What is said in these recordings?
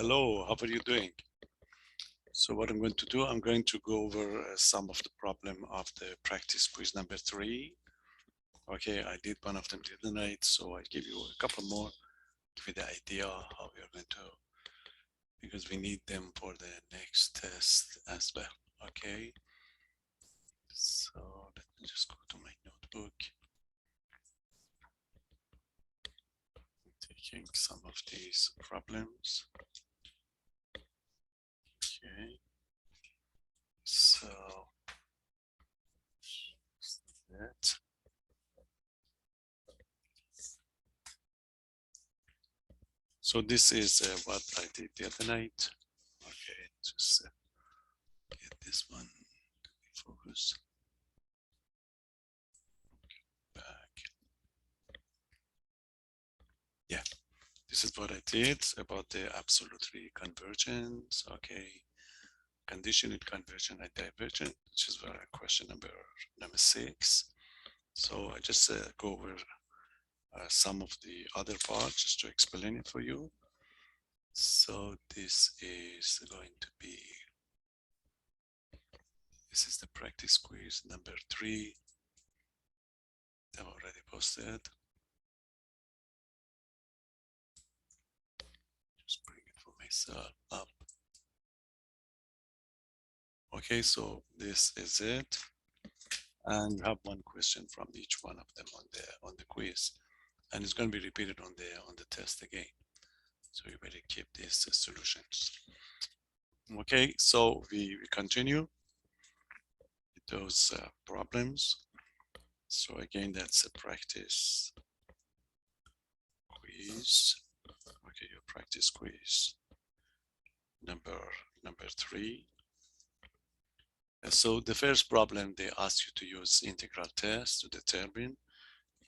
Hello, how are you doing? So what I'm going to do, I'm going to go over some of the problem of the practice quiz number 3. Okay, I did one of them the other night, so I give you a couple more, give you the idea how we are going to, because we need them for the next test as well. Okay, so let me just go to my notebook. I'm taking some of these problems. Okay, so that. So this is what I did the other night. Okay, just get this one to focus. Back. Yeah, this is what I did about the absolutely convergence. Okay, conditional convergent and divergent, which is question number 6. So I just go over some of the other parts just to explain it for you. So this is going to be, this is the practice quiz number 3. I've already posted. Just bring it for myself up. Okay, so this is it. And you have one question from each one of them on the quiz. And it's going to be repeated on the test again. So you better keep these solutions. Okay, so we continue with those problems. So again, that's a practice quiz. Okay, your practice quiz number 3. And so the first problem, they ask you to use integral test to determine.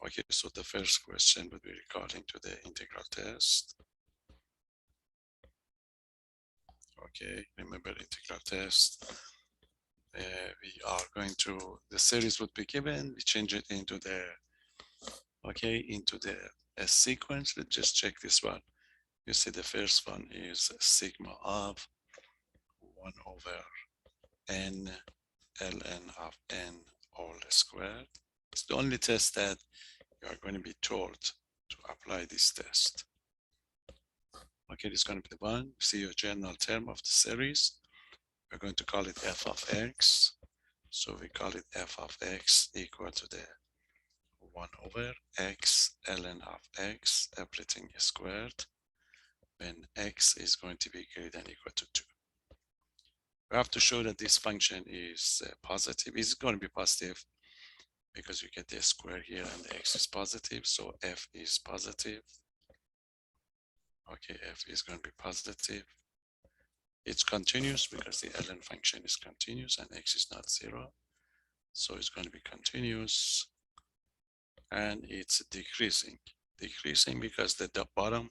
Okay, so the first question would be regarding to the integral test. Okay, remember integral test. We are going to, the series would be given, we change it into the, okay, into the sequence. Let's just check this one. You see the first one is sigma of 1 over n ln of n all squared. It's the only test that you are going to be told to apply this test. Okay, this is going to be the one. See your general term of the series. We're going to call it f of x. So we call it f of x equal to the 1 over x ln of x, everything is squared, when x is going to be greater than or equal to 2. We have to show that this function is positive. It's going to be positive because you get the square here and the x is positive. So f is positive. Okay, f is going to be positive. It's continuous because the ln function is continuous and x is not 0. So it's going to be continuous. And it's decreasing because the bottom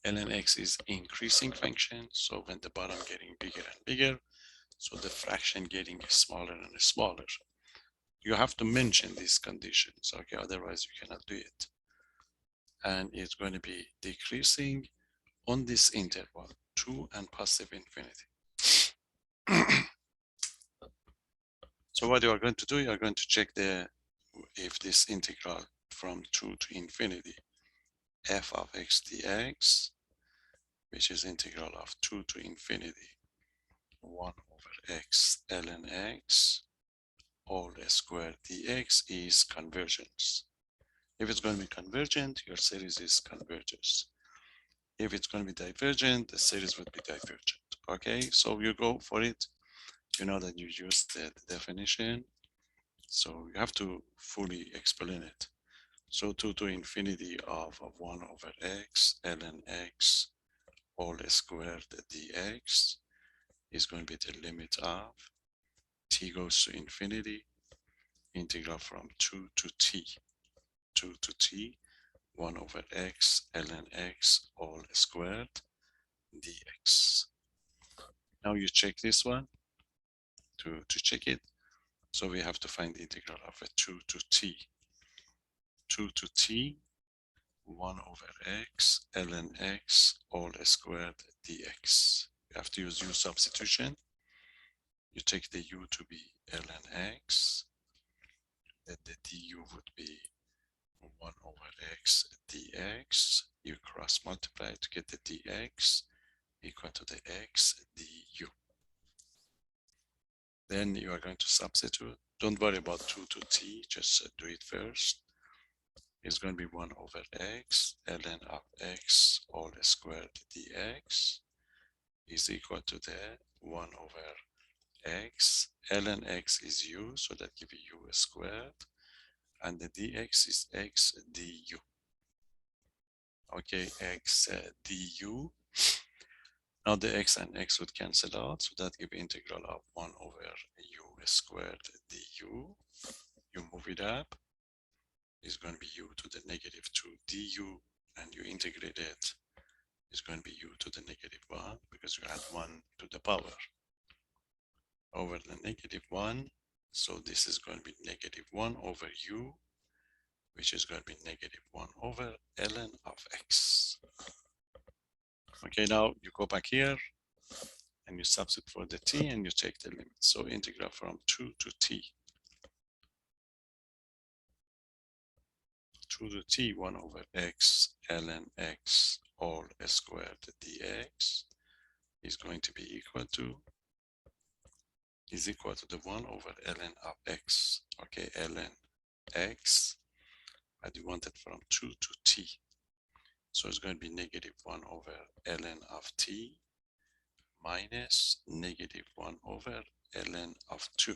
ln x is increasing function. So when the bottom getting bigger and bigger, so the fraction getting smaller and smaller. You have to mention these conditions, okay? Otherwise you cannot do it. And it's going to be decreasing on this interval, 2 and positive infinity. So what you are going to do, you are going to check if this integral from 2 to infinity, f of x dx, which is integral of 2 to infinity, 1 over x ln x, all squared dx is convergence. If it's going to be convergent, your series is converges. If it's going to be divergent, the series would be divergent. Okay, so you go for it. You know that you use the definition. So you have to fully explain it. So 2 to infinity of 1 over x ln x all squared dx is going to be the limit of t goes to infinity, integral from 2 to t, 2 to t, 1 over x ln x all squared dx. Now you check this one to check it. So we have to find the integral of a 2 to t. 2 to t, 1 over x ln x all squared dx. You have to use u substitution. You take the u to be ln x, then the du would be 1 over x dx. You cross multiply to get the dx equal to the x du. Then you are going to substitute. Don't worry about 2 to t, just do it first. It's going to be 1 over x ln of x all squared dx is equal to the 1 over x. Ln x is u, so that gives you u squared, and the dx is x du. Okay, x du. Now the x and x would cancel out, so that gives integral of 1 over u squared du. You move it up, it's going to be u to the negative 2 du, and you integrate it, it's going to be u to the negative 1, because you add 1 to the power over the negative 1. So this is going to be negative 1 over u, which is going to be negative 1 over ln of x. Okay, now you go back here and you substitute for the t and you take the limit. So integral from 2 to t. 2 to t 1 over x ln x all squared dx is going to be equal to the 1 over ln of x. Okay, ln x, and you want it from 2 to t. So it's going to be negative 1 over ln of t minus negative 1 over ln of 2,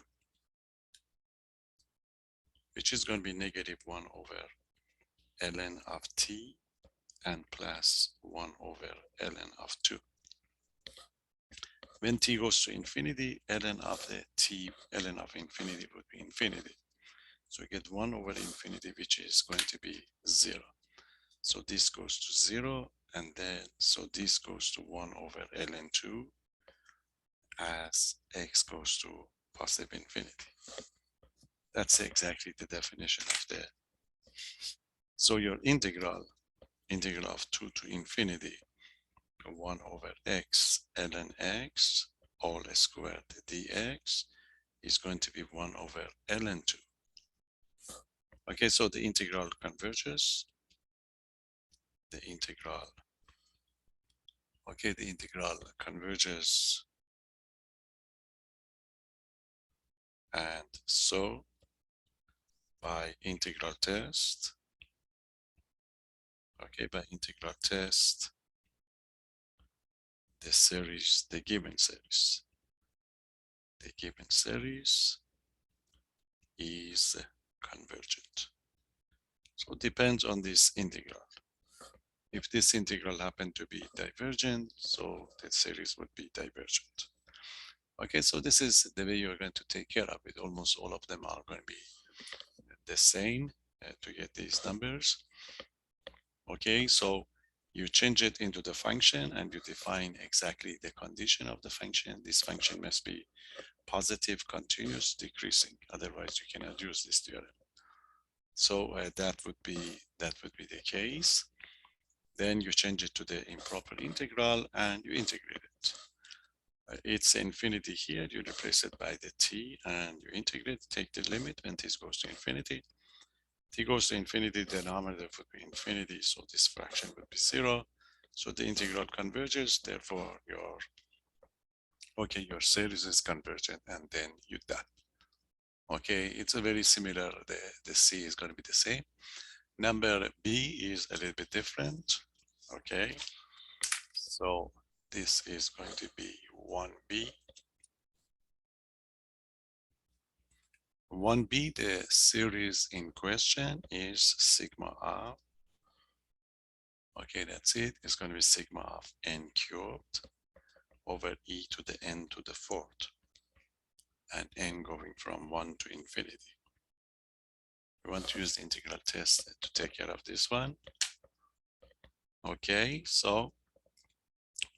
which is going to be negative 1 over ln of t and plus 1 over ln of 2. When t goes to infinity, ln of the t, ln of infinity would be infinity. So we get 1 over infinity, which is going to be 0. So this goes to 0, and then, so this goes to 1 over ln 2 as x goes to positive infinity. That's exactly the definition of the. So your integral of 2 to infinity 1 over x ln x all squared dx is going to be 1 over ln 2. Okay, so the integral converges. The integral converges, and so by integral test, the series, the given series is convergent. So it depends on this integral. If this integral happened to be divergent, so the series would be divergent. Okay, so this is the way you're going to take care of it. Almost all of them are going to be the same to get these numbers. Okay, so you change it into the function and you define exactly the condition of the function. This function must be positive, continuous, decreasing. Otherwise, you cannot use this theorem. So that would be the case. Then you change it to the improper integral and you integrate it. It's infinity here, you replace it by the t and you integrate, take the limit when t goes to infinity. T goes to infinity, the denominator would be infinity, so this fraction would be 0. So the integral converges, therefore your series is convergent, and then you're done. Okay, it's a very similar, the C is going to be the same. Number B is a little bit different. Okay, so this is going to be 1B. 1B, the series in question is sigma of, okay, that's it. It's going to be sigma of n cubed over e to the n to the 4th, and n going from 1 to infinity. We want to use the integral test to take care of this one. Okay, so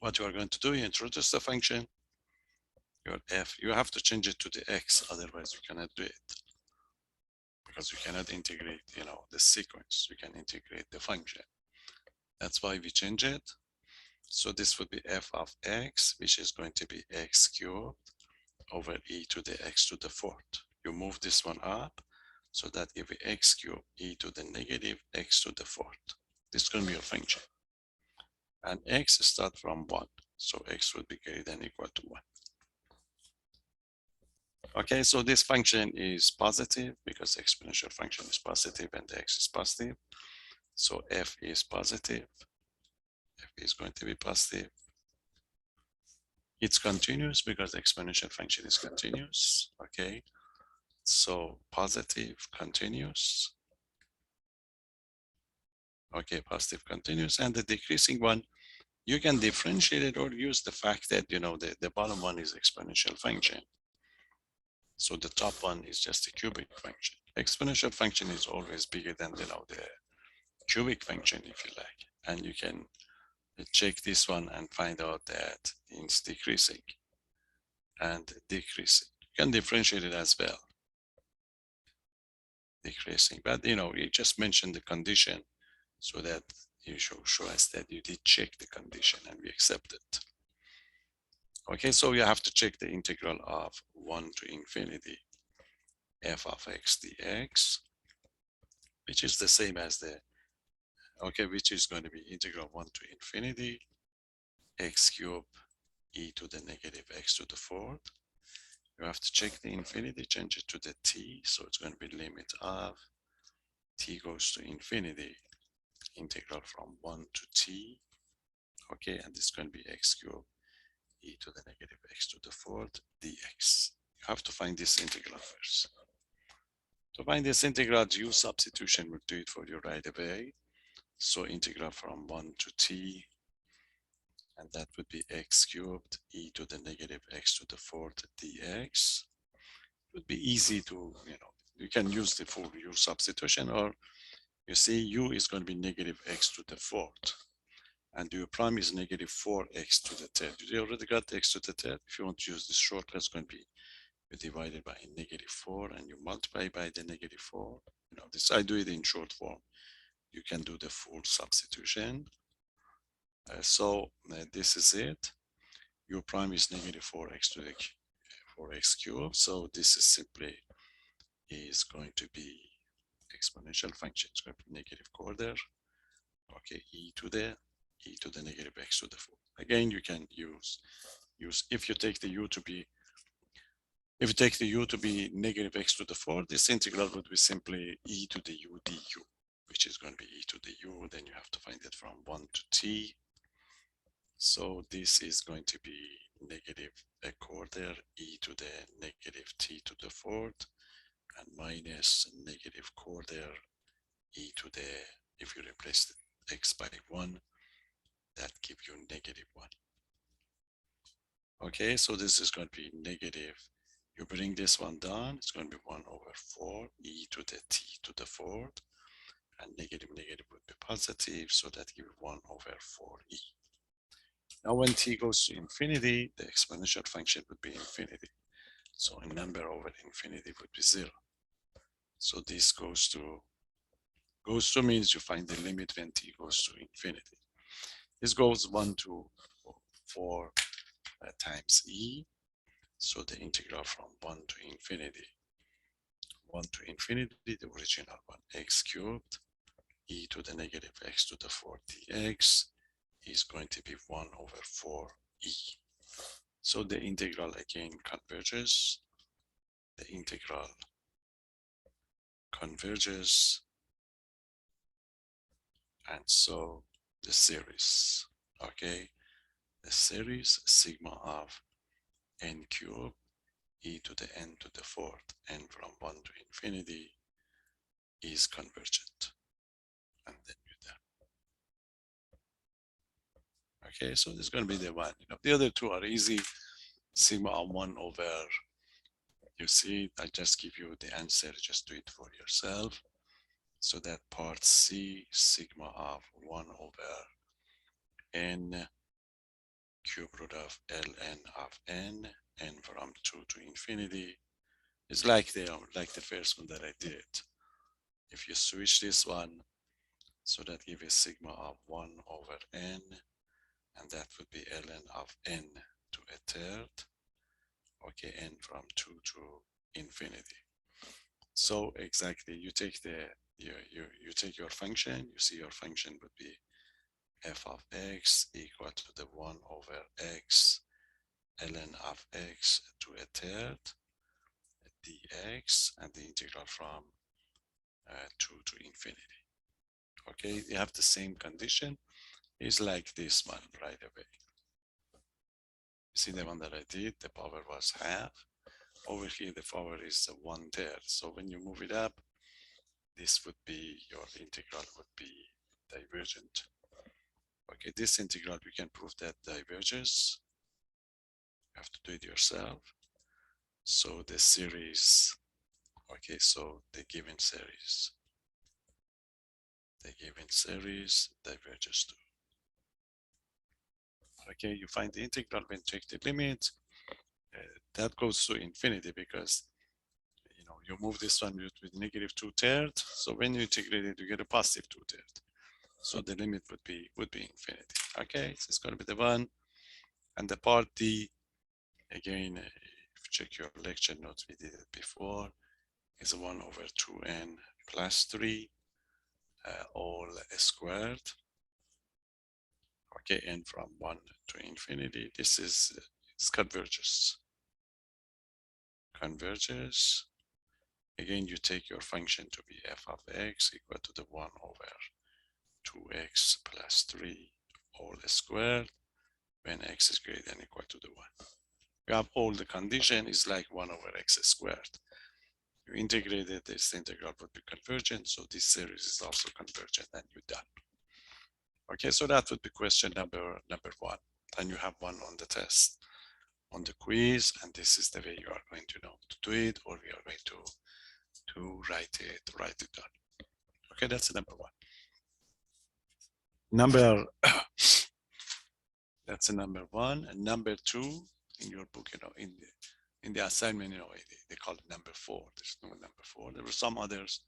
what you are going to do, you introduce the function, your f, you have to change it to the x, otherwise you cannot do it. Because you cannot integrate, the sequence, you can integrate the function. That's why we change it. So this would be f of x, which is going to be x cubed over e to the x to the fourth. You move this one up, so that give you x cubed e to the negative x to the fourth. This is going to be your function. And x start from 1, so x would be greater than or equal to 1. Okay, so this function is positive because the exponential function is positive and the x is positive. So f is positive. F is going to be positive. It's continuous because the exponential function is continuous. Okay, so positive continuous. Okay, positive continuous, and the decreasing one, you can differentiate it or use the fact that, you know, the bottom one is exponential function. So the top one is just a cubic function. Exponential function is always bigger than, you know, the cubic function, if you like. And you can check this one and find out that it's decreasing and decreasing. You can differentiate it as well. Decreasing, but you know, you just mentioned the condition so that you show us that you did check the condition and we accept it. Okay, so you have to check the integral of 1 to infinity f of x dx, which is the same as the, okay, which is going to be integral 1 to infinity x cubed e to the negative x to the fourth. You have to check the infinity, change it to the t, so it's going to be limit of t goes to infinity, integral from 1 to t, okay, and this is going to be x cubed e to the negative x to the fourth dx. You have to find this integral first. To find this integral, use substitution will do it for you right away. So integral from 1 to t, and that would be x cubed e to the negative x to the fourth dx. It would be easy to, you know, you can use the full u substitution, or you see u is going to be negative x to the fourth, and u prime is negative 4x to the third. You already got the x to the third. If you want to use this shortcut, it's going to be divided by negative 4, and you multiply by the negative 4. You know, this I do it in short form. You can do the full substitution. So this is it. U prime is negative 4x to the 4x cubed. So this is simply is going to be exponential function. It's going to be negative quarter. Okay, e to the negative x to the 4. Again, you can use if you take the u to be, if you take the u to be negative x to the 4, this integral would be simply e to the u du, which is going to be e to the u. Then you have to find it from 1 to t. So this is going to be negative a quarter e to the negative t to the fourth, and minus negative quarter e to the, if you replace the x by 1, that gives you negative 1. Okay, so this is going to be negative. You bring this one down, it's going to be 1 over 4 e to the t to the fourth, and negative would be positive, so that gives 1 over 4e. Now when t goes to infinity, the exponential function would be infinity. So a number over infinity would be 0. So this goes to means you find the limit when t goes to infinity. This goes 1 to 4 times e. So the integral from 1 to infinity, the original one, x cubed e to the negative x to the 4 dx is going to be 1 over 4e. So the integral again converges. The integral converges, and so the series, okay, the series sigma of n cubed e to the n to the fourth, n from 1 to infinity, is convergent. And then you're done. Okay, so this is going to be the one. You know, the other two are easy. Sigma of 1 over, you see, I just give you the answer, just do it for yourself. So that part C, sigma of 1 over n cube root of ln of n from 2 to infinity, is like the first one that I did. If you switch this one, So that gives a sigma of 1 over n, and that would be ln of n to a third. Okay, n from 2 to infinity. So exactly, you take you take your function, you see your function would be f of x equal to the 1 over x ln of x to a third dx, and the integral from 2 to infinity. Okay, you have the same condition. It's like this one right away. See the one that I did, the power was half. Over here, the power is 1/3. So when you move it up, this would be, your integral would be divergent. Okay, this integral, you can prove that diverges. You have to do it yourself. So the series, okay, so the given series diverges too. Okay, you find the integral when check the limit. That goes to infinity because you move this one with negative 2/3. So when you integrate it, you get a positive 2/3. So the limit would be infinity. Okay, so it's going to be the one. And the part D, again, if you check your lecture notes, we did it before, is 1 over 2n plus 3 all squared. Okay, and from 1 to infinity, this is converges. Again, you take your function to be f of x equal to the 1 over 2x plus 3 all squared when x is greater than or equal to the 1. You have all the condition is like 1 over x squared. You integrate it, this integral would be convergent, so this series is also convergent, and you're done. Okay, so that would be question number 1, and you have one on the test, on the quiz, and this is the way you are going to know to do it, or we are going to write it down. Okay, that's number 1. That's a number 1, and number 2 in your book, in the assignment, they call it number 4. There's no number 4. There were some others.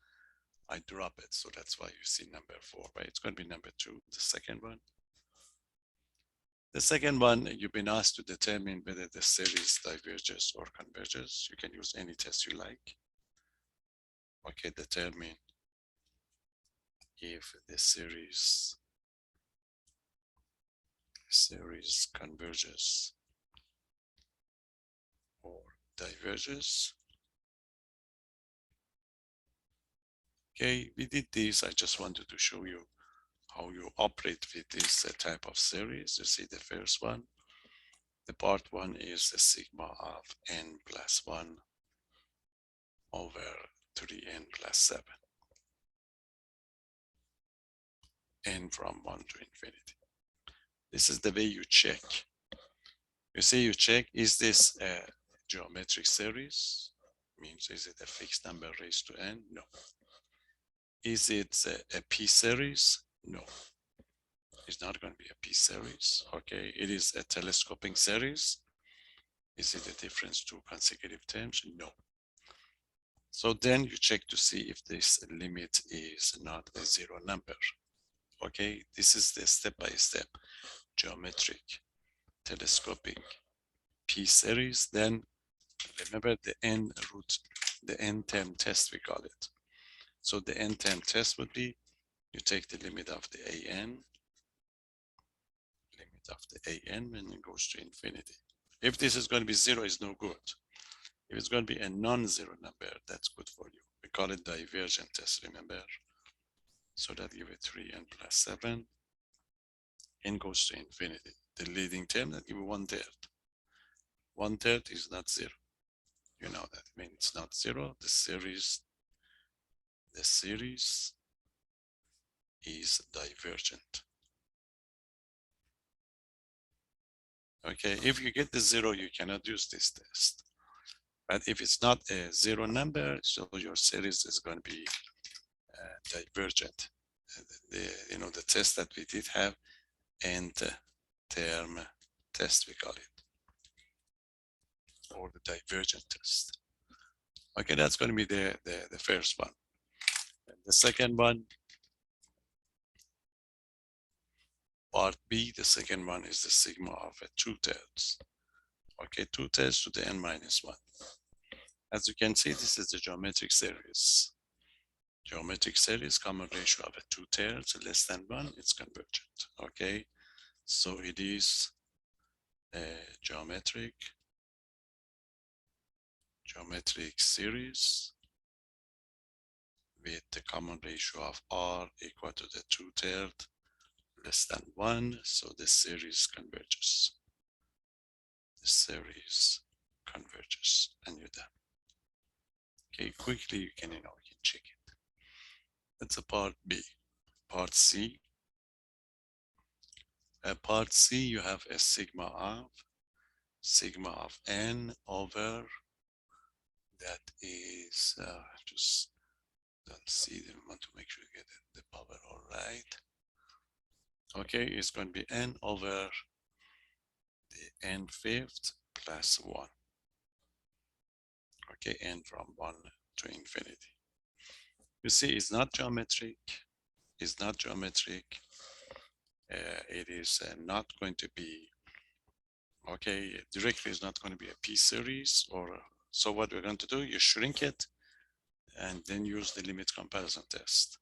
I drop it, so that's why you see number 4, but it's going to be number 2, the second one. The second one, you've been asked to determine whether the series diverges or converges. You can use any test you like. Okay, determine if the series converges or diverges. Okay, we did this. I just wanted to show you how you operate with this type of series. You see the first one. The part 1 is a sigma of n plus 1 over 3n plus 7. N from 1 to infinity. This is the way you check. You see, you check, is this a geometric series? Means, is it a fixed number raised to n? No. Is it a p series? No. It's not going to be a p series. Okay, it is a telescoping series. Is it a difference to consecutive terms? No. So then you check to see if this limit is not a 0 number. Okay, this is the step-by-step geometric telescoping p series. Then remember the n term test, we call it. So the n term test would be, you take the limit of the an, when it goes to infinity. If this is going to be 0, it's no good. If it's going to be a non-zero number, that's good for you. We call it divergent test, remember? So that give it 3n plus 7. N goes to infinity. The leading term, that give you 1/3. 1/3 is not 0. You know that. I mean, it's not 0. The series is divergent. Okay, if you get the 0, you cannot use this test. But if it's not a 0 number, so your series is going to be divergent. The test that we did have, nth term test, we call it, or the divergent test. Okay, that's going to be the first one. And the second one, Part B, the second one, is the sigma of a 2/3. Okay, 2/3 to the n minus 1. As you can see, this is the geometric series. Geometric series, common ratio of a 2/3 less than 1, it's convergent. Okay, so it is a geometric series with the common ratio of r equal to the 2/3 less than 1, so the series converges. The series converges, and you're done. Okay, quickly you can check it. That's a part B. Part C. Part C, you have a sigma of n over, that is, just don't see them, want to make sure you get the power all right. Okay, it's going to be n over the n⁵ plus 1. Okay, n from 1 to infinity. You see, it's not geometric. It's not geometric. It is not going to be, okay, directly is not going to be a P series, or so what we're going to do, you shrink it and then use the limit comparison test.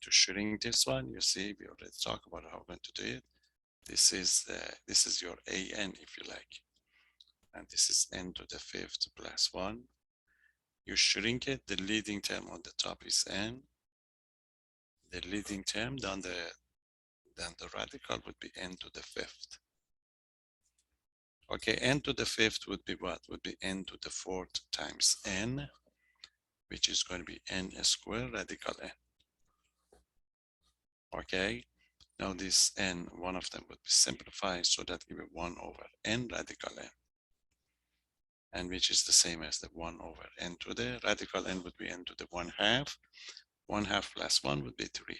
To shrink this one, you see, we already talked about how we're going to do it. This is your an, if you like, and this is n to the 5th plus 1. You shrink it, the leading term on the top is n. The leading term, then the radical would be n to the 5th. Okay, n to the 5th would be what? Would be n to the 4th times n, which is going to be n squared radical n. Okay, now this n, one of them would be simplified, so that give it 1 over n radical n, and which is the same as the 1 over n to the radical n would be n to the 1/2. 1/2 plus 1 would be 3/2.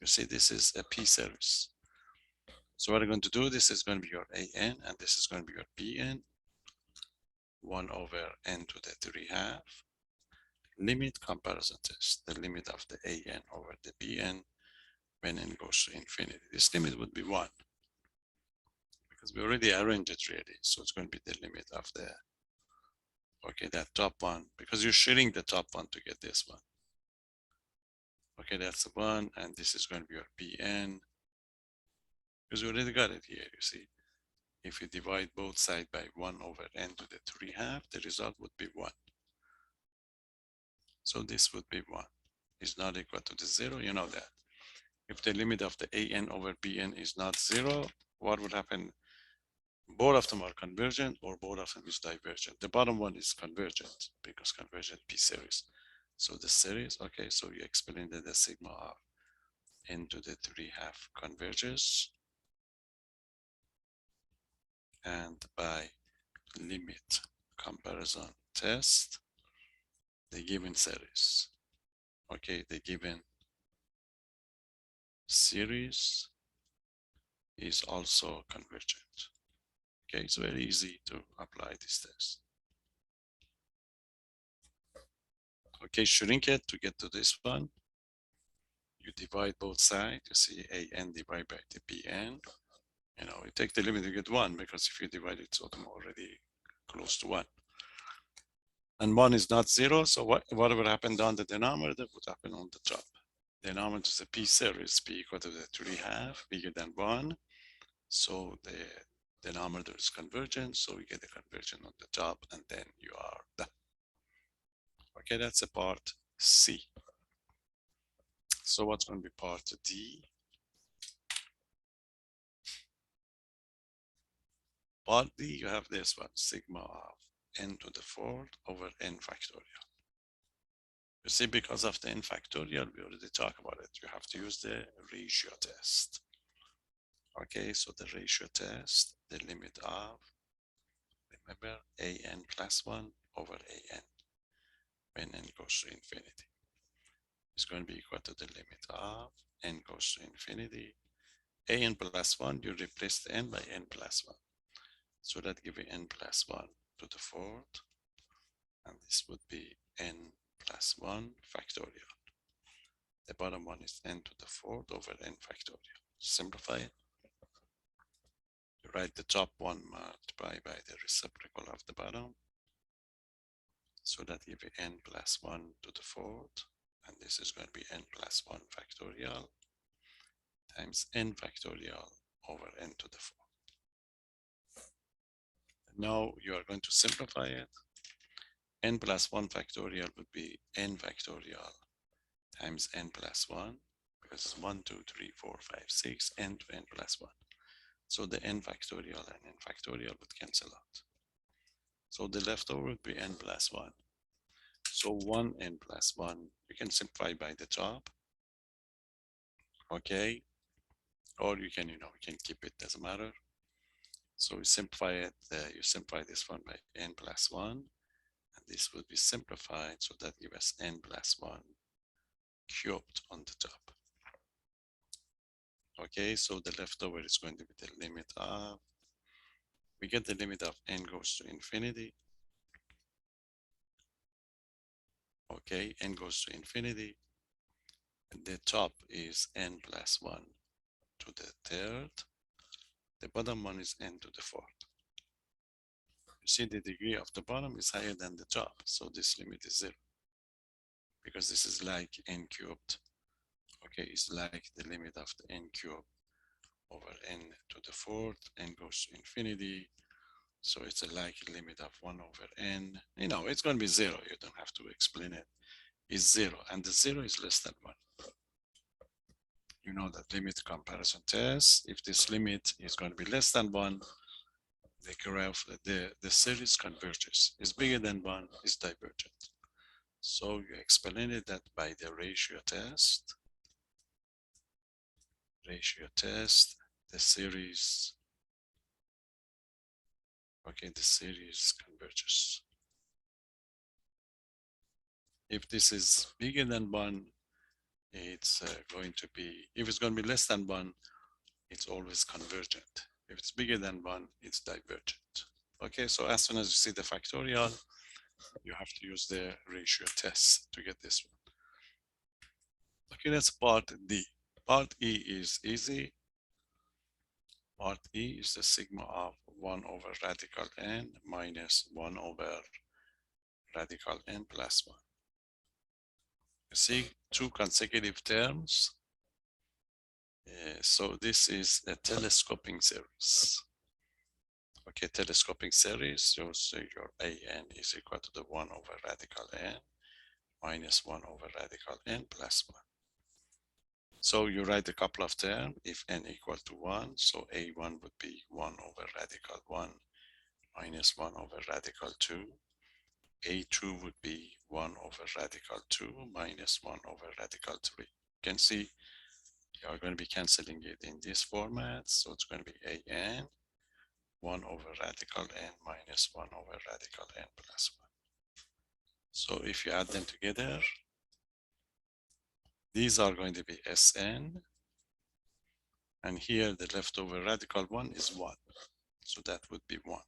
You see, this is a P series. So what I'm going to do, this is going to be your an, and this is going to be your bn. 1 over n to the 3/2. Limit comparison test, the limit of the an over the bn when n goes to infinity. This limit would be 1, because we already arranged it really. So it's going to be the limit of the, okay, that top one, because you're sharing the top one to get this one. Okay, that's the 1, and this is going to be your bn, because we already got it here, you see. If you divide both sides by 1 over n to the 3/2, the result would be 1. So this would be 1. Is not equal to the 0, you know that. If the limit of the an over bn is not 0, what would happen? Both of them are convergent, or both of them is divergent. The bottom one is convergent, because convergent P series. So the series, okay, so you explain that the sigma of n to the 3/2 converges, and by limit comparison test, the given series, okay, the given series is also convergent. Okay, it's very easy to apply this test. Okay, shrink it to get to this one. You divide both sides, you see an divided by the bn. You know, you take the limit, you get 1, because if you divide it, it's already close to 1. And 1 is not 0, so what would happen down the denominator would happen on the top. Denominator is a P series, P equal to the 3/2, bigger than 1. So the denominator is convergent, so we get the convergence on the top, and then you are done. Okay, that's a part C. So what's going to be part D? Part D, you have this one, sigma of n to the 4th over n factorial. You see, because of the n factorial, we already talked about it. You have to use the ratio test. Okay, so the ratio test, the limit of, remember, an plus 1 over an when n goes to infinity is going to be equal to the limit of n goes to infinity. An plus 1, you replace the n by n plus 1. So that gives you n plus 1 to the 4th, and this would be n plus 1 factorial. The bottom one is n to the 4th over n factorial. simplify it. You write the top one multiplied by the reciprocal of the bottom, so that give you n plus 1 to the fourth, and this is going to be n plus 1 factorial times n factorial over n to the fourth. Now you are going to simplify it. N plus 1 factorial would be n factorial times n plus 1, because it's 1, 2, 3, 4, 5, 6, n to n plus 1. So the n factorial and n factorial would cancel out. So the leftover would be n plus 1. So 1 n plus 1, you can simplify by the top. Okay. Or you can, you can keep it, doesn't matter. So you simplify it, you simplify this one by n plus 1, and this would be simplified, so that gives us n plus 1 cubed on the top. Okay, so the leftover is going to be the limit of, we get the limit of n goes to infinity. Okay, n goes to infinity, and the top is n plus 1 to the third. The bottom one is n to the fourth. You see the degree of the bottom is higher than the top, so this limit is 0, because this is like n cubed. Okay, it's like the limit of the n cubed over n to the fourth, n goes to infinity, so it's a like limit of 1 over n. It's going to be 0, you don't have to explain it. It's 0, and the 0 is less than 1. You know that limit comparison test, if this limit is going to be less than 1, the graph, the series converges. Is bigger than 1, is divergent. So you explain it that by the ratio test. The series, okay, the series converges. If this is bigger than 1, it's going to be, if it's going to be less than 1, it's always convergent. If it's bigger than 1, it's divergent. Okay, so as soon as you see the factorial, you have to use the ratio test to get this one. Okay, that's part D. Part E is easy. Part E is the sigma of 1 over radical n minus 1 over radical n plus 1. You see two consecutive terms. So this is a telescoping series. Okay, telescoping series, so your an is equal to the 1 over radical n minus 1 over radical n plus 1. So you write a couple of terms if n equal to 1, so a1 would be 1 over radical 1 minus 1 over radical 2. a2 would be 1 over radical 2 minus 1 over radical 3. You can see you are going to be canceling it in this format, so it's going to be an 1 over radical n minus 1 over radical n plus 1. So if you add them together, these are going to be Sn, and here the leftover radical 1 is 1, so that would be 1.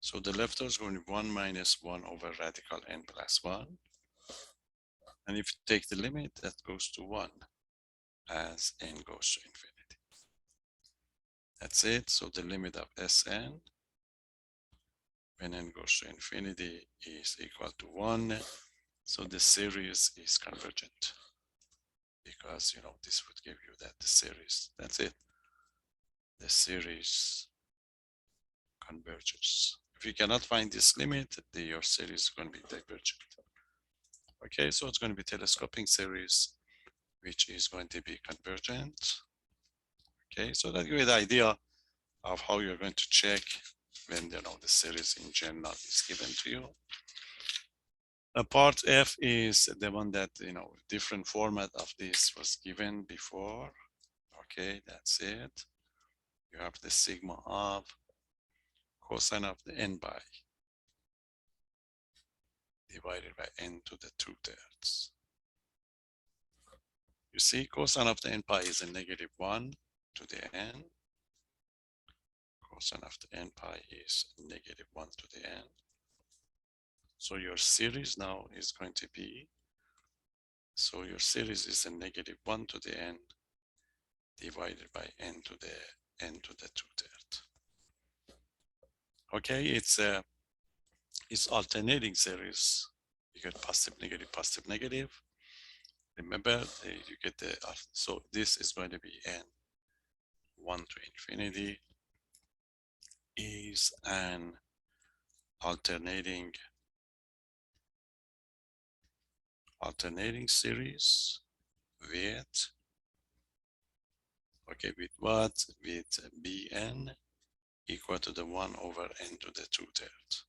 So the leftover is going to be 1 minus 1 over radical n plus 1, and if you take the limit, that goes to 1 as n goes to infinity. That's it. So the limit of Sn when n goes to infinity is equal to 1. So the series is convergent, because this would give you that the series, that's it. The series converges. If you cannot find this limit, your series is going to be divergent. Okay, so it's going to be telescoping series, which is going to be convergent. Okay, so that gives you the idea of how you're going to check when the series in general is given to you. Part F is the one that different format of this was given before. Okay, that's it. You have the sigma of cosine of the n pi divided by n to the 2/3. You see, cosine of the n pi is a -1 to the n. Cosine of the n pi is -1 to the n. So your series now is going to be, so your series is a -1 to the n divided by n to the 2/3. Okay, it's alternating series. You get positive, negative. Remember, you get the, so this is going to be n 1 to infinity is an alternating series with, okay, with what? With bn equal to the 1 over n to the 2/3.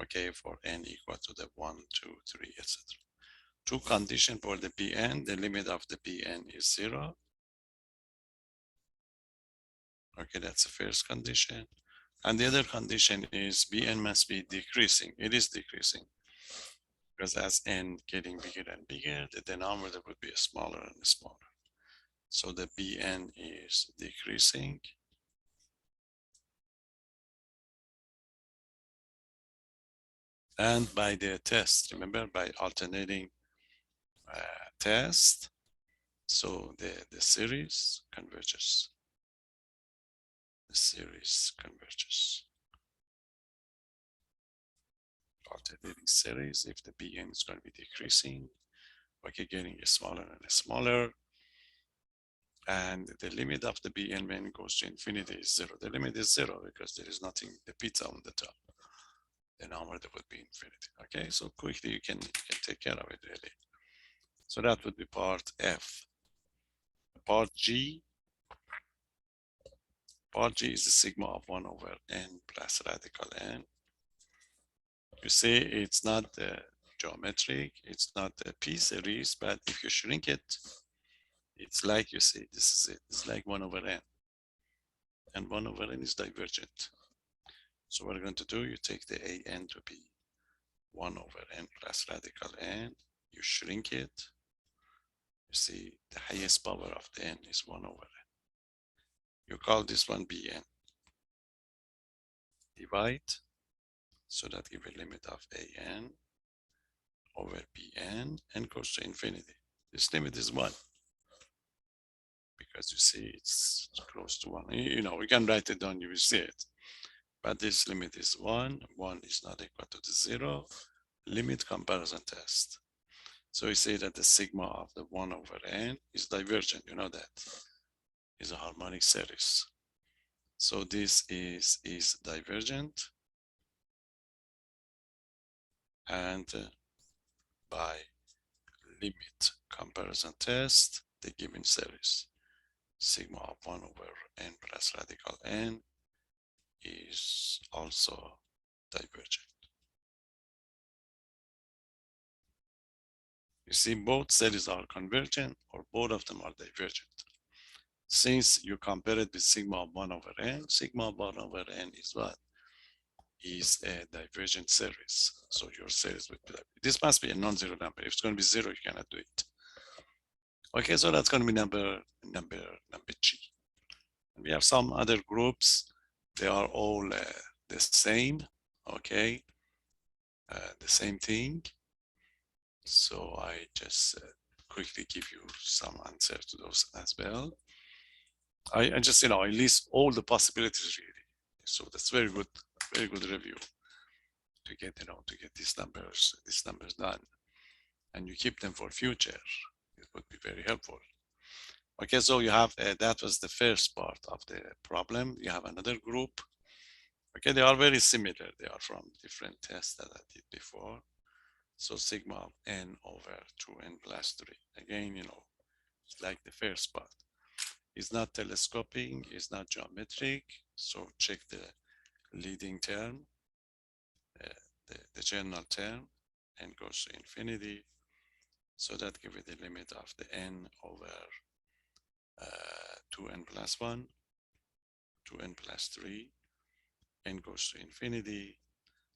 Okay, for n equal to the 1, 2, 3, etc. Two conditions for the bn. The limit of the bn is 0. Okay, that's the first condition. And the other condition is bn must be decreasing. It is decreasing because as n getting bigger and bigger, the denominator would be smaller and smaller. So the bn is decreasing. And by the test, remember, by alternating test, so the series converges. The series converges. Alternating series, if the bn is going to be decreasing, okay, getting smaller and smaller, and the limit of the bn when it goes to infinity is 0. The limit is 0 because there is nothing, the pizza on the top. The numerator would be infinity. Okay, so quickly you can take care of it really. So that would be part F. Part G. Part G is the sigma of 1 over n plus radical n. You see, it's not geometric, it's not a P series, but if you shrink it, it's like, you see, this is it. It's like 1 over n. And 1 over n is divergent. So what we're going to do, you take the an to be 1 over n plus radical n, you shrink it. You see, the highest power of the n is 1 over n. You call this one bn. Divide, so that give a limit of an over bn and goes to infinity. This limit is 1 because you see it's close to 1. You know, we can write it down, you will see it. But this limit is 1. 1 is not equal to the 0. Limit comparison test. So we say that the sigma of the 1 over n is divergent. You know that is a harmonic series. So this is divergent, and by limit comparison test, the given series sigma of 1 over n plus radical n is also divergent. You see, both series are convergent or both of them are divergent. Since you compare it with sigma of 1 over n, sigma of 1 over n is what? Is a divergent series. So your series would be, this must be a non-zero number. If it's going to be 0, you cannot do it. Okay, so that's going to be number G. And we have some other groups. They are all the same, okay? The same thing. So I just quickly give you some answer to those as well. I just, I list all the possibilities really. So that's very good review to get, to get these numbers done. And you keep them for future. It would be very helpful. Okay, so you have, that was the first part of the problem. You have another group. Okay, they are very similar. They are from different tests that I did before. So sigma of n over 2n plus 3. Again, it's like the first part. It's not telescoping, it's not geometric. So check the leading term, the general term, and goes to infinity. So that gives you the limit of the n over 2n plus 1, 2n plus 3, n goes to infinity.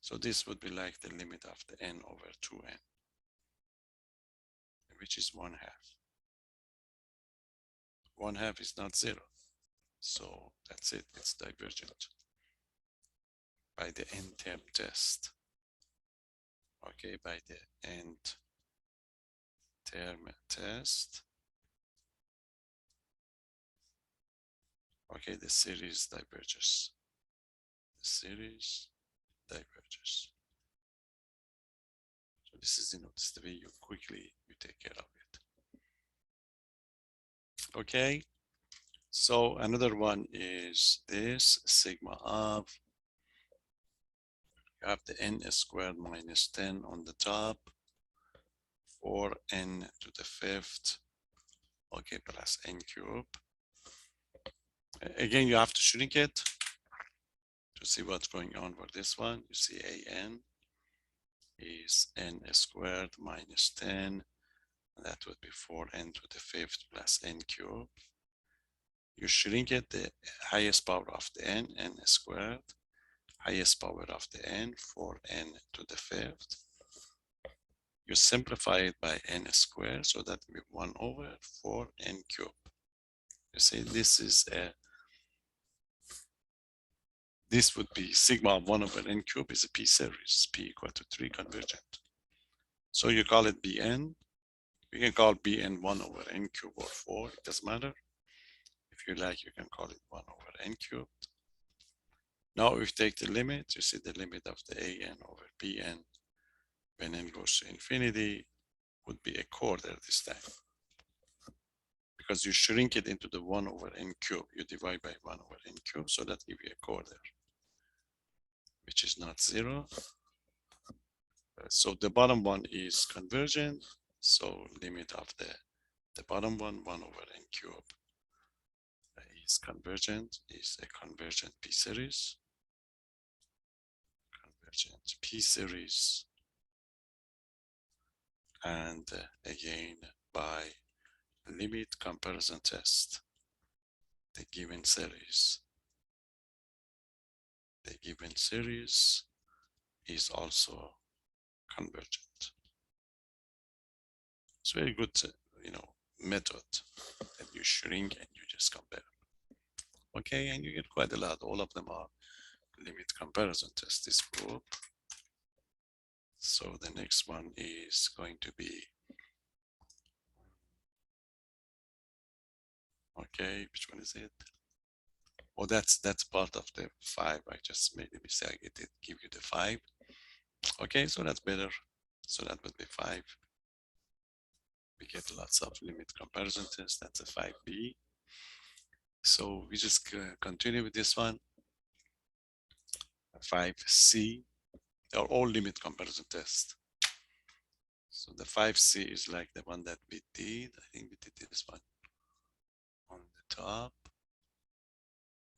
So this would be like the limit of the n over 2n, which is 1/2. 1/2 is not 0. So that's it, it's divergent by the n-term test. Okay, by the n-term test, Okay, the series diverges. The series diverges. So this is, this is the way you quickly take care of it. Okay. So another one is this sigma of, you have the n squared minus 10 on the top, 4n to the fifth, okay, plus n cube. Again, you have to shrink it to see what's going on for this one. You see an is n squared minus 10. That would be 4n to the fifth plus n cube. You shrink it, the highest power of the n squared, highest power of the n, 4n to the fifth. You simplify it by n squared, so that will be 1 over 4n cube. You see, this would be sigma of 1 over n cube is a p series, p equal to 3 convergent. So you call it bn. You can call bn 1 over n cube or 4, it doesn't matter. If you like, you can call it 1 over n cubed. Now, if you take the limit, you see the limit of the an over bn when n goes to infinity would be a quarter this time. Because you shrink it into the 1 over n cube, you divide by 1 over n cube, so that gives you a quarter, which is not 0. So the bottom one is convergent, so limit of the bottom one, 1 over n cube, is convergent, is a convergent p series. Convergent p series. And again, by limit comparison test, the given series is also convergent. It's very good, method that you shrink and you just compare. Okay, and you get quite a lot. All of them are limit comparison test, this group. So the next one is going to be, okay, which one is it? Oh, that's part of the 5. I just made a mistake. It did give you the 5. Okay, so that's better. So that would be 5. We get lots of limit comparison tests. That's a 5b. So we just continue with this one. 5c. They are all limit comparison tests. So the 5c is like the one that we did. I think we did this one on the top.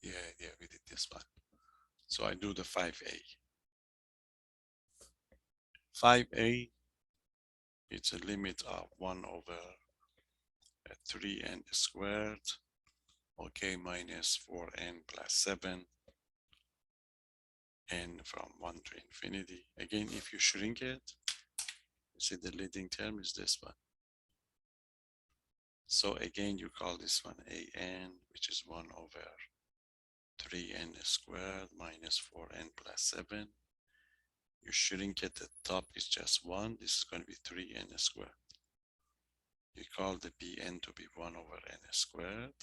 Yeah, we did this one. So I do the 5a. 5a, it's a limit of 1 over 3n squared, okay, minus 4n plus 7, n from 1 to infinity. Again, if you shrink it, you see the leading term is this one. So again, you call this one an, which is 1 over 3n squared minus 4n plus 7. You shrink it, the top is just 1. This is going to be 3n squared. You call the bn to be 1 over n squared.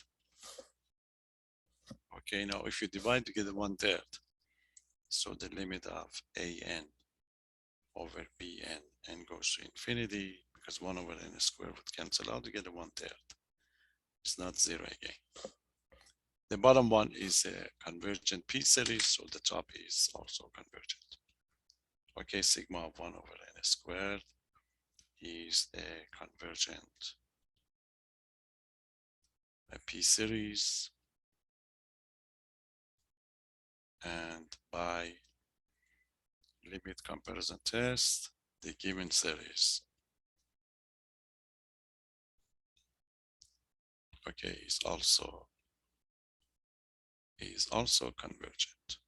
Okay, now if you divide, you get 1/3. So the limit of an over bn, n goes to infinity, because 1 over n squared would cancel out to get a 1/3. It's not 0 again. The bottom one is a convergent p series, so the top is also convergent. Okay, sigma of 1 over n squared is a convergent p series, and by limit comparison test, the given series, okay, is also convergent.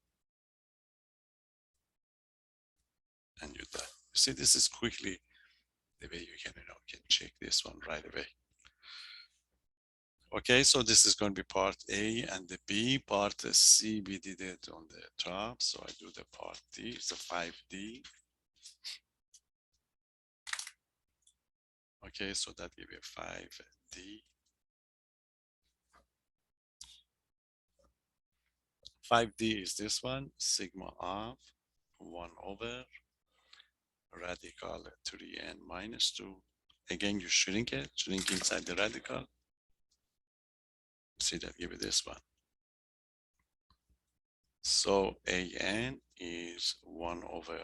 And you're done. You see, this is quickly the way you can check this one right away. Okay, so this is going to be part A, and the B part C, we did it on the top. So I do the part D, it's a 5D. Okay, so that give you 5D. 5D is this one, sigma of 1 over radical 3n minus 2. Again, you shrink it, shrink inside the radical. See that, give it this one. So an is 1 over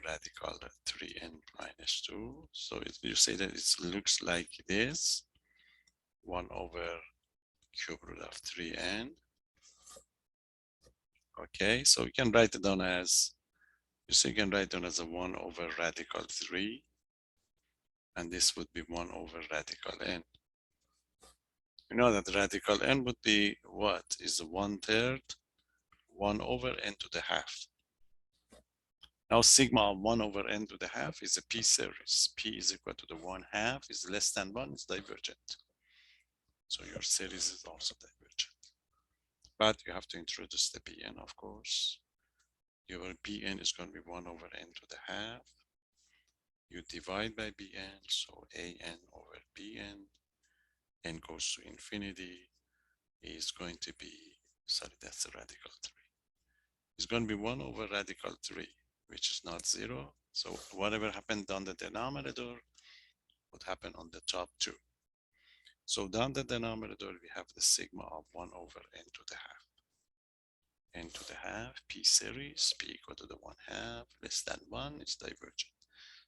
radical 3n minus 2. So you say that it looks like this, 1 over cube root of 3n. Okay, so you can write it down as, you can write down as a 1 over radical 3, and this would be 1 over radical n. You know that radical n would be what? Is 1/3, 1 over n to the half. Now sigma of 1 over n to the half is a p series. P is equal to the 1/2 is less than 1, is divergent. So your series is also divergent. But you have to introduce the Bn, of course. Your Bn is going to be 1 over n to the half. You divide by Bn, so an over Bn, n goes to infinity, is going to be, sorry, that's the radical 3. It's going to be 1 over radical 3, which is not 0. So whatever happened on the denominator would happen on the top too. So down the denominator, we have the sigma of 1 over n to the half. N to the half, p series, p equal to the 1/2, less than 1 is divergent.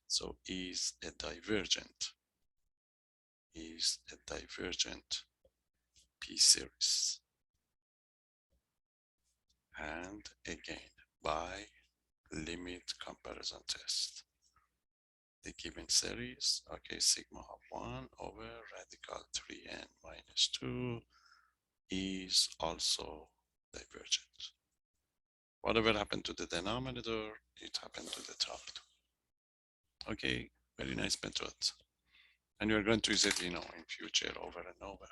So is a divergent p series. And again, by limit comparison test. The given series, okay, sigma of 1 over radical 3n minus 2 is also divergent. Whatever happened to the denominator, it happened to the top too. Okay, very nice method. And you're going to use it, in future over and over.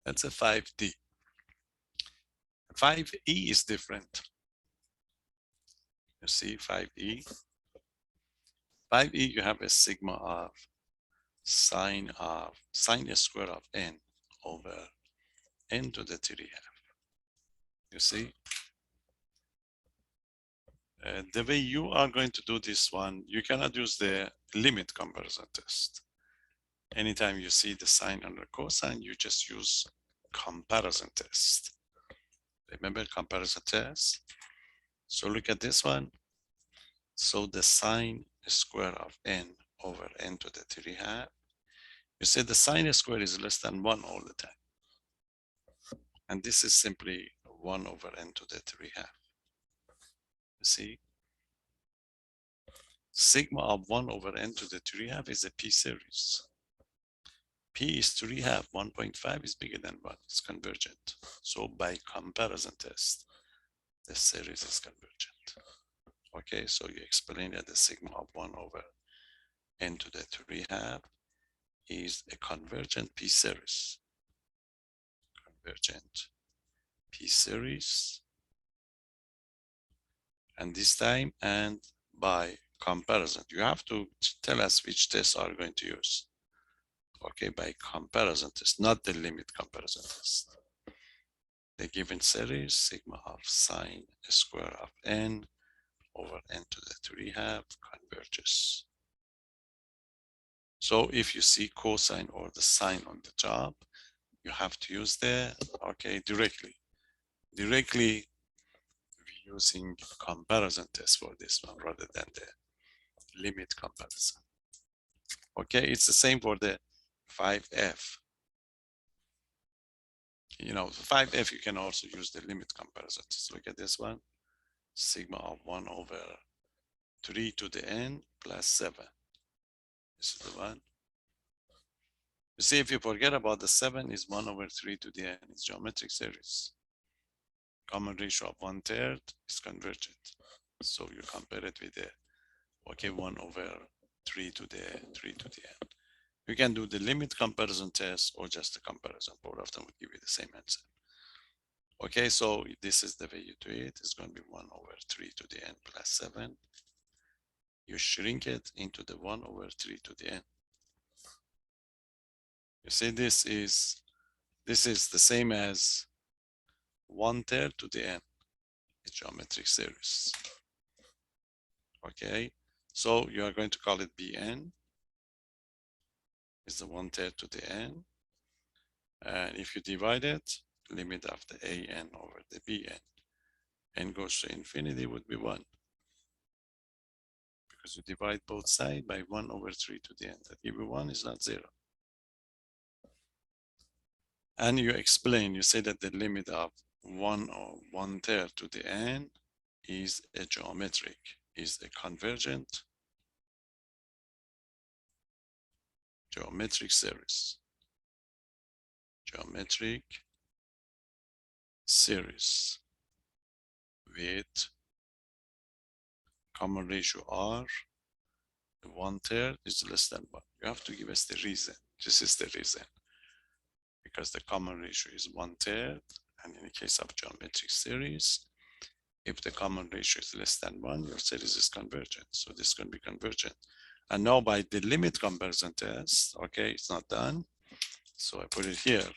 That's a 5D. 5E is different. You see 5E? 5E, you have a sigma of sine square of n over n to the 3/2. You see? The way you are going to do this one, you cannot use the limit comparison test. Anytime you see the sine under cosine, you just use comparison test. Remember comparison test? So look at this one. So the sine square of n over n to the 3/2. You see the sine square is less than 1 all the time. And this is simply 1 over n to the 3/2. You see? Sigma of 1 over n to the 3/2 is a p series. P is 3/2, 1.5 is bigger than 1, it's convergent. So by comparison test, the series is convergent. Okay, so you explain that the sigma of 1 over n to the 3/2 is a convergent p series. Convergent p series. And this time, and by comparison, you have to tell us which tests are going to use. Okay, by comparison test, not the limit comparison test. The given series, sigma of sine square of n over n to the 3/2 converges. So if you see cosine or the sine on the top, you have to use the, okay, directly we're using comparison test for this one rather than the limit comparison. Okay, it's the same for the 5f. 5f, you can also use the limit comparison. So look at this one, sigma of 1 over 3 to the n plus 7. This is the one. You see, if you forget about the 7 is 1 over 3 to the n, it's geometric series. Common ratio of 1/3 is convergent. So you compare it with the, okay, 1 over 3 to the n. You can do the limit comparison test or just the comparison. Both of them will give you the same answer. Okay, so this is the way you do it. It's going to be 1 over 3 to the n plus 7. You shrink it into the 1 over 3 to the n. You see, this is the same as 1/3 to the n, a geometric series. Okay, so you are going to call it Bn, is the 1/3 to the n, and if you divide it, limit of the an over the Bn, n goes to infinity would be 1, because you divide both sides by 1/3 to the n. That give you 1 is not 0. And you explain, you say that the limit of 1 or 1/3 to the n is a geometric, is a convergent geometric series. Geometric series with common ratio r, 1/3 is less than 1. You have to give us the reason. This is the reason. Because the common ratio is 1/3, and in the case of geometric series, if the common ratio is less than 1, your series is convergent. So this can be convergent. And now by the limit comparison test, okay, it's not done. So I put it here.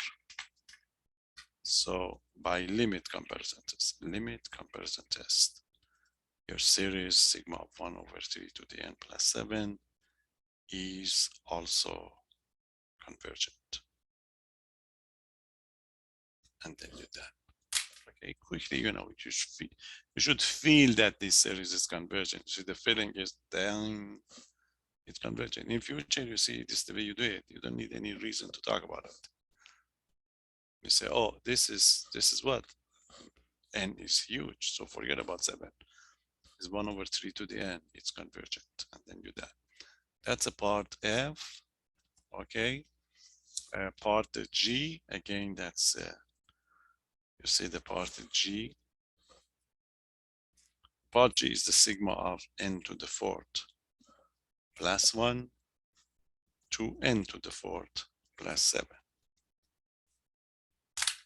So by limit comparison test, your series sigma of 1/3 to the n plus 7 is also convergent. And then you're done. Okay, quickly, you know, you should feel that this series is convergent. So the feeling is then it's convergent. In future, you see this is the way you do it. You don't need any reason to talk about it. You say, oh, this is what? N is huge, so forget about 7. It's 1/3 to the n, it's convergent, and then you're done. That's a part F, okay? Part G, again, that's, you see the part G. Part G is the sigma of n to the 4th plus 1 to n to the 4th plus 7.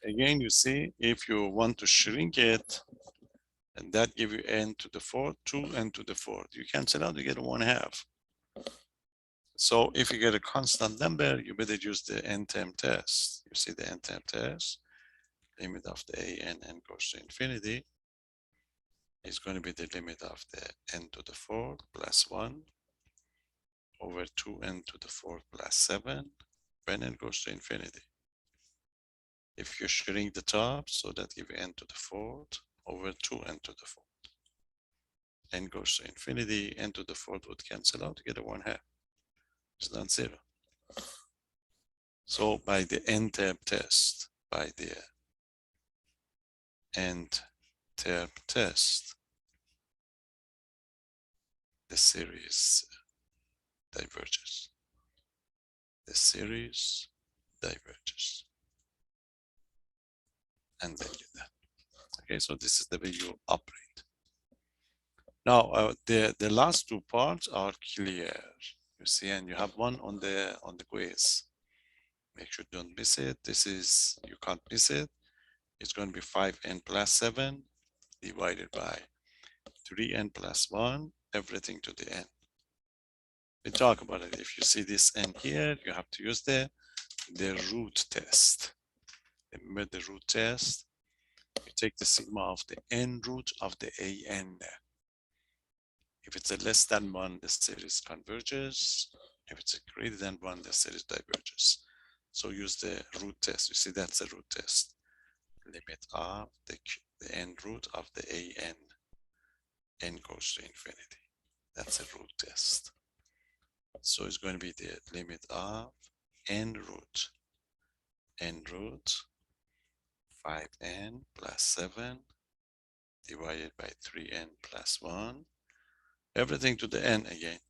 Again, you see, if you want to shrink it, and that give you n to the 4th, 2n to the 4th. You cancel out, you get 1/2. So if you get a constant number, you better use the n-term test. You see the n-term test, limit of the n goes to infinity is going to be the limit of the n to the 4th plus 1 over 2n to the 4th plus 7 when n goes to infinity. If you shrink the top, so that give you n to the 4th over 2n to the 4th. N goes to infinity, n to the 4th would cancel out to get a 1/2. It's not 0. So by the n-term test, the series diverges. The series diverges. And then you're done. Okay, so this is the way you operate. Now, the last two parts are clear. You see, and you have one on the quiz. Make sure you don't miss it. This is, you can't miss it. It's going to be 5n plus 7 divided by 3n plus 1, everything to the n. We talk about it. If you see this n here, you have to use the root test. Remember the root test? You take the sigma of the n root of the an. If it's a less than 1, the series converges. If it's a greater than 1, the series diverges. So use the root test. You see, that's a root test. Limit of the n root of the an. N goes to infinity. That's a root test. So it's going to be the limit of n root 5n plus 7 divided by 3n plus 1, everything to the n again.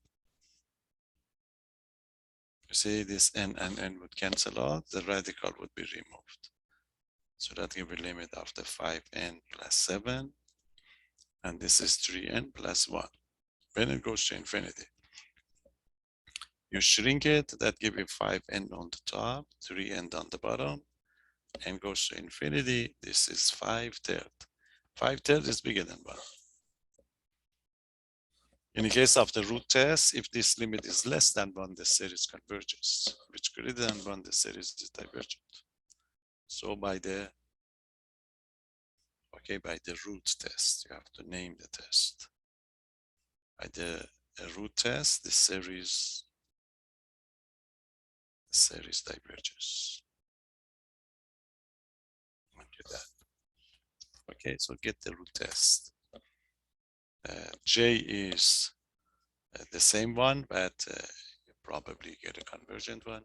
You see, this n and n would cancel out, the radical would be removed. So that gives a limit of the 5n plus 7, and this is 3n plus 1. When it goes to infinity, you shrink it, that gives you 5n on the top, 3n on the bottom, n goes to infinity, this is 5/3. 5/3 is bigger than 1. In the case of the root test, if this limit is less than 1, the series converges. If it's greater than 1, the series is divergent. So by the Okay, by the root test. You have to name the test. By the root test, the series diverges. Okay, that. Okay, so get the root test. J is the same one, but you probably get a convergent one.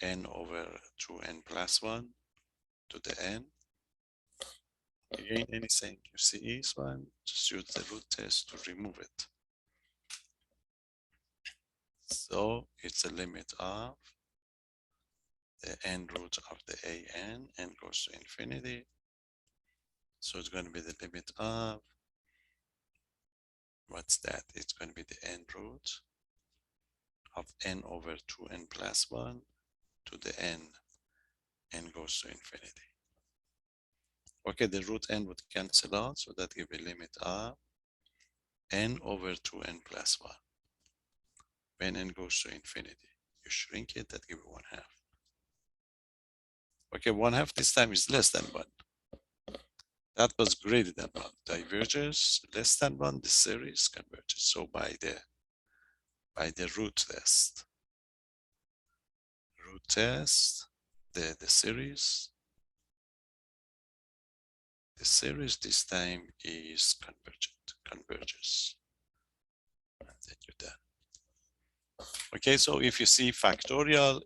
N over 2n plus 1 to the n. Again, anything you see is one, just use the root test to remove it. So it's a limit of the n root of the an, n goes to infinity. So it's going to be the limit of, what's that? It's going to be the n root of n over 2n plus 1 to the n goes to infinity. Okay, the root n would cancel out, so that gives a limit of n over 2n plus 1. When n goes to infinity, you shrink it, that gives 1/2. Okay, 1/2 this time is less than 1. That was greater than 1. Diverges less than 1, the series converges. So by the root test, the series this time is converges. And then you're done. Okay, so if you see factorial,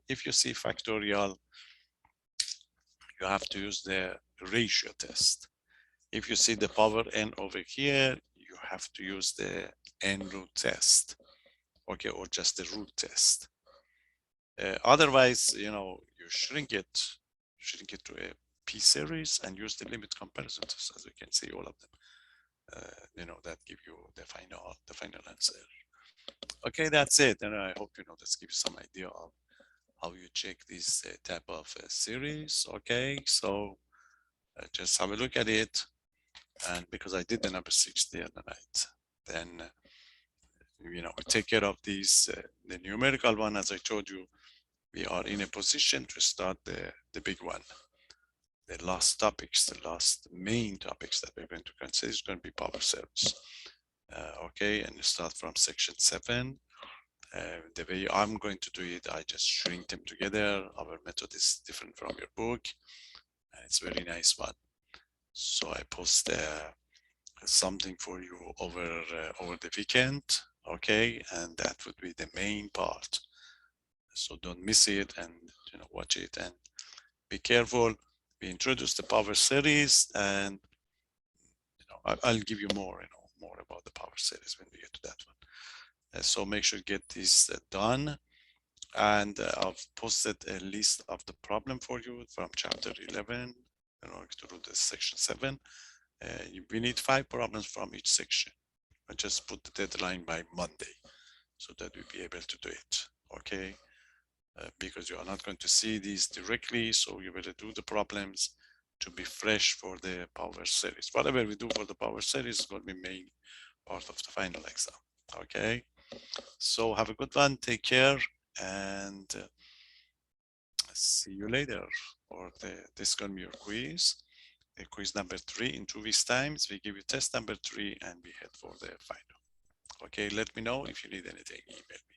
you have to use the ratio test. If you see the power n over here, you have to use the n root test, okay, or just the root test. Otherwise, you shrink it to a p series and use the limit comparison test. As you can see, all of them, that give you the final answer. Okay, that's it, and I hope this gives you some idea of how you check this type of series. Okay, so just have a look at it. And because I did the number 6 the other night, then we take care of these the numerical one. As I told you, we are in a position to start the big one. The last main topics that we're going to consider is going to be power series. Okay, and you start from section 7. The way I'm going to do it, I just shrink them together. Our method is different from your book, and it's a very nice one. So I post something for you over the weekend, okay, and that would be the main part. So don't miss it, and watch it, and be careful. We introduce the power series, and I'll give you more about the power series when we get to that one. So make sure you get this done, and I've posted a list of the problem for you from chapter 11 in order to do the section 7. We need 5 problems from each section. I just put the deadline by Monday so that we'll be able to do it, okay? Because you are not going to see these directly, so you better do the problems to be fresh for the power series. Whatever we do for the power series is going to be main part of the final exam, okay? So have a good one, take care, and see you later for this is going to be your quiz. Quiz number 3 in 2 weeks times. We give you test number 3 and we head for the final. Okay, let me know if you need anything, email me.